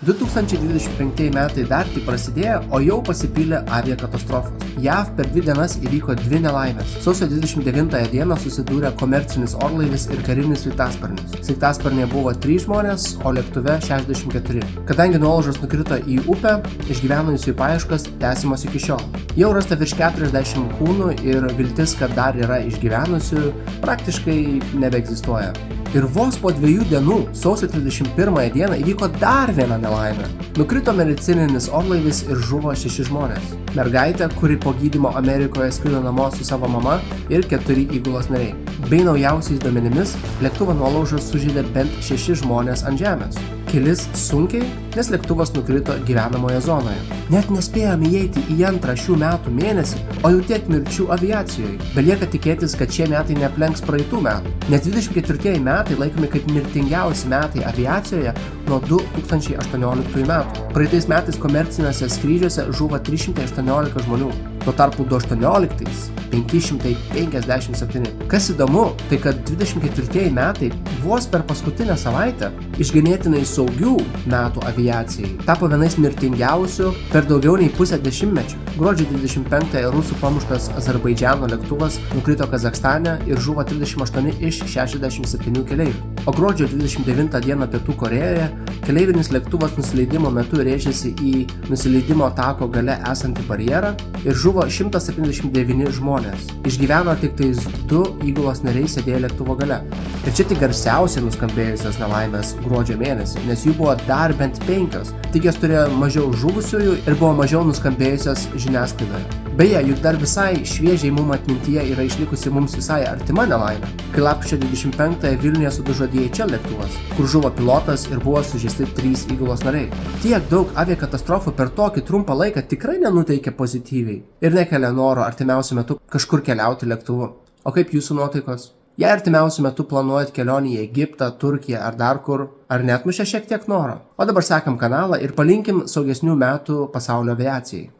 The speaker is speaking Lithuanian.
2025 metai dar tik prasidėjo, o jau pasipylė aviakatastrofos. JAV per 2 dienas įvyko 2 nelaimės. Sausio 29 dieną susidūrė komercinis orlaivis ir karinis sraigtasparnis. Sraigtasparnyje buvo 3 žmonės, o lėktuve 64. Kadangi nuolaužos nukrito į upę, išgyvenusiųjų paieškas tęsiamos iki šiol. Jau rasta virš 40 kūnų ir viltis, kad dar yra išgyvenusių, praktiškai nebeegzistuoja. Ir vos po 2 dienų, sausio 31 dieną, įvyko dar viena nelaimė. Nukrito medicininis orlaivis ir žuvo 6 žmonės. Mergaitė, kuri po gydymo Amerikoje skrido namo su savo mama ir 4 įgulos nariai. Bei naujausiais duomenimis, lėktuvo nuolaužos sužeidė bent 6 žmonės ant žemės. Kelis sunkiai, nes lėktuvas nukrito gyvenamoje zonoje. Net nespėjome įeiti į antrą šių metų mėnesį, o jau tiek mirčių aviacijoje. Belieka tikėtis, kad šie metai neaplenks praeitų metų. Net 24 metai laikomi kaip mirtingiausi metai aviacijoje nuo 2018 metų. Praeitais metais komerciniuose skrydžiuose žuvo 318 žmonių. Tuo tarpu 2018 557. Kas įdomu, tai kad 24 metai vos per paskutinę savaitę iš ganėtinai saugių metų aviacijai tapo vienais mirtingiausių per daugiau nei pusę dešimtmečio. Gruodžio 25 rusų pamuštas Azerbaidžano lėktuvas nukrito Kazachstane ir žuvo 38 iš 67 keleivių. O gruodžio 29 dieną Pietų Korėjoje keleivinis lėktuvas nusileidimo metu rėžėsi į nusileidimo tako gale esantį barjerą ir žuvo 179 žmonės. Išgyveno tik tais 2 įgulos nariai sėdėję lėktuvo gale. Ir čia tik garsiausiai nuskambėjusios nelaimės gruodžio mėnesį, nes jų buvo dar bent 5, tik jas turėjo mažiau žuvusiųjų ir buvo mažiau nuskambėjusios žiniasklaidoje. Beje, juk dar visai šviežiai mums atmintyje yra išlikusi mums visai artima nelaimė, kai lapkričio 25 Vilniuje sudužo DHL lėktuvas, kur žuvo pilotas ir buvo sužeisti 3 įgulos nariai. Tiek daug aviakatastrofų per tokį trumpą laiką tikrai nenuteikia pozityviai ir nekelia noro artimiausiu metu kažkur keliauti lėktuvu. O kaip jūsų nuotaikos? Jei artimiausiu metu planuojat kelionį į Egiptą, Turkiją ar dar kur, ar neatmušė šiek tiek noro? O dabar sekam kanalą ir palinkim saugesnių metų pasaulio aviacijai.